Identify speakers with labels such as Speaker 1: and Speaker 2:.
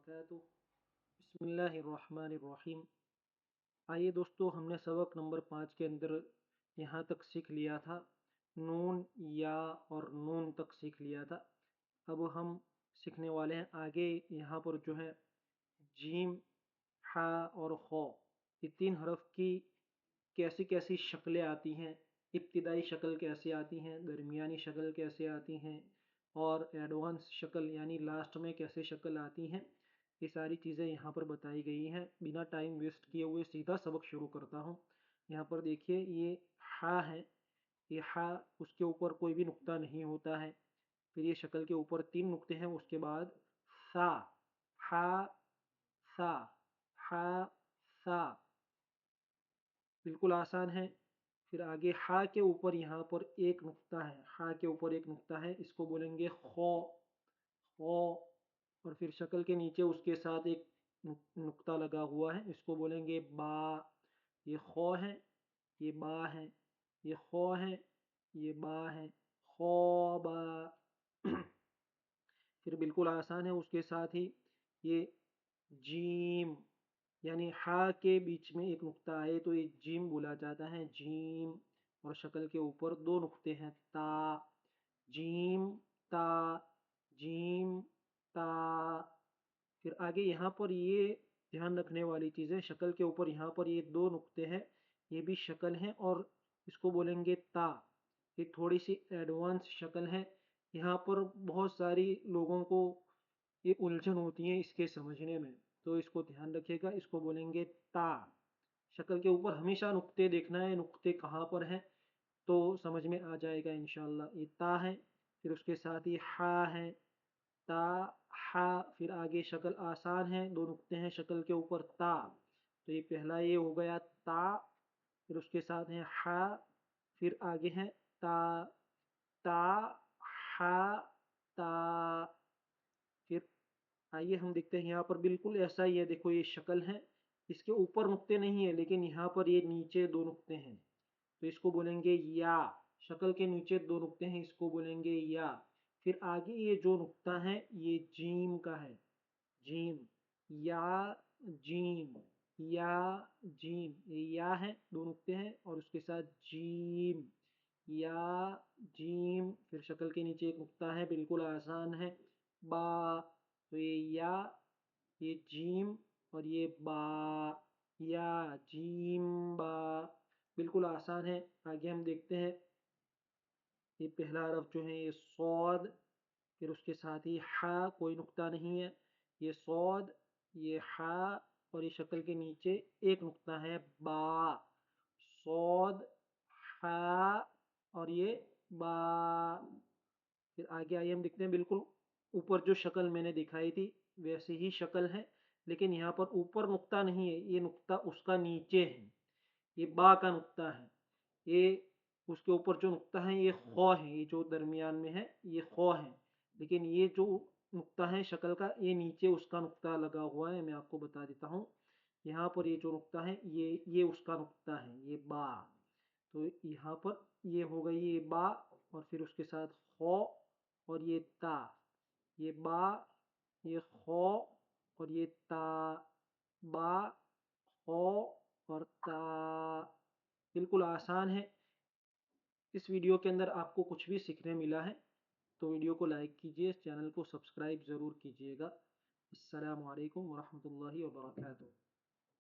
Speaker 1: वबरकातुह। बिस्मिल्लाहिर्रहमानिर्रहीम। आइए दोस्तों, हमने सबक नंबर 5 के अंदर यहाँ तक सीख लिया था, नून या और नून तक सीख लिया था। अब हम सीखने वाले हैं आगे। यहाँ पर जो है जीम, हा और खौ, ये तीन हरफ की कैसी कैसी शक्लें आती हैं, इब्तिदाई शक्ल कैसे आती हैं, दरमियानी शक्ल कैसे आती हैं और एडवांस शक्ल यानी लास्ट में कैसे शक्ल आती हैं, ये सारी चीज़ें यहाँ पर बताई गई हैं। बिना टाइम वेस्ट किए हुए सीधा सबक शुरू करता हूँ। यहाँ पर देखिए, ये हा है, ये हा, उसके ऊपर कोई भी नुक्ता नहीं होता है। फिर ये शक्ल के ऊपर 3 नुक्ते हैं, उसके बाद सा, हा सा, हा सा, बिल्कुल आसान है। फिर आगे हा के ऊपर यहाँ पर एक नुक्ता है, हा के ऊपर एक नुक्ता है, इसको बोलेंगे खौ, खौ। और फिर शक्ल के नीचे उसके साथ एक नुक्ता लगा हुआ है, इसको बोलेंगे बा। ये खौ है, ये बा है, ये खौ है, ये बा है, खौ बा। फिर बिल्कुल आसान है, उसके साथ ही ये जीम, यानी हा के बीच में एक नुक्ता आए तो ये जीम बोला जाता है, जीम। और शक्ल के ऊपर 2 नुक्ते हैं, ता, जीम ता, जीम ता। फिर आगे यहाँ पर ये ध्यान रखने वाली चीज़ है, शक्ल के ऊपर यहाँ पर ये 2 नुक्ते हैं, ये भी शक्ल है और इसको बोलेंगे ता। ये थोड़ी सी एडवांस शक्ल है। यहाँ पर बहुत सारी लोगों को ये उलझन होती है इसके समझने में, तो इसको ध्यान रखिएगा। इसको बोलेंगे ता। शक्ल के ऊपर हमेशा नुक्ते देखना है, नुक्ते कहाँ पर हैं तो समझ में आ जाएगा इंशाल्लाह। ये ता है, फिर उसके साथ ही हा है, ता, हा। फिर आगे शक्ल आसान है, 2 नुक्ते हैं शक्ल के ऊपर, ता, तो ये पहला ये हो गया ता। फिर उसके साथ है हा, फिर आगे है ता, ता, हा, ता। फिर आइए हम देखते हैं, यहाँ पर बिल्कुल ऐसा ही है, देखो ये शक्ल है, इसके ऊपर नुक्ते नहीं है लेकिन यहाँ पर ये नीचे 2 नुक्ते हैं, तो इसको बोलेंगे या। शक्ल के नीचे 2 नुक्ते हैं, इसको बोलेंगे या। फिर आगे ये जो नुक्ता है ये जीम का है, जीम, या, जीम, या, जीम। ये या है, 2 नुक्ते हैं और उसके साथ जीम, या, जीम। फिर शक्ल के नीचे एक नुक्ता है, बिल्कुल आसान है, बा। तो ये या, ये जीम और ये बा, या, जीम, बा, बिल्कुल आसान है। आगे हम देखते हैं, ये पहला हरफ जो है ये सौद, फिर उसके साथ ही हा, कोई नुक्ता नहीं है, ये सौद, ये हा। और ये शक्ल के नीचे एक नुक्ता है, बा, सौद, हा और ये बा। फिर आगे आइए हम देखते हैं, बिल्कुल ऊपर जो शक्ल मैंने दिखाई थी वैसी ही शक्ल है, लेकिन यहाँ पर ऊपर नुक्ता नहीं है, ये नुक्ता उसका नीचे है, ये बा का नुक्ता है। ये उसके ऊपर जो नुक्ता है ये खौ है, ये जो दरमियान में है ये खौ है, लेकिन ये जो नुक्ता है शक्ल का, ये नीचे उसका नुक्ता लगा हुआ है। मैं आपको बता देता हूँ, यहाँ पर ये जो नुक्ता है ये उसका नुक्ता है, ये बा। तो यहाँ पर ये हो गई ये बा, और फिर उसके साथ खौ और ये ता, ये बा, ये खौ और ये ता, बा, खौ और ता। बिल्कुल आसान है। इस वीडियो के अंदर आपको कुछ भी सीखने मिला है तो वीडियो को लाइक कीजिए, चैनल को सब्सक्राइब ज़रूर कीजिएगा। अस्सलामु अलैकुम वरहमतुल्लाहि वबरकातुहू।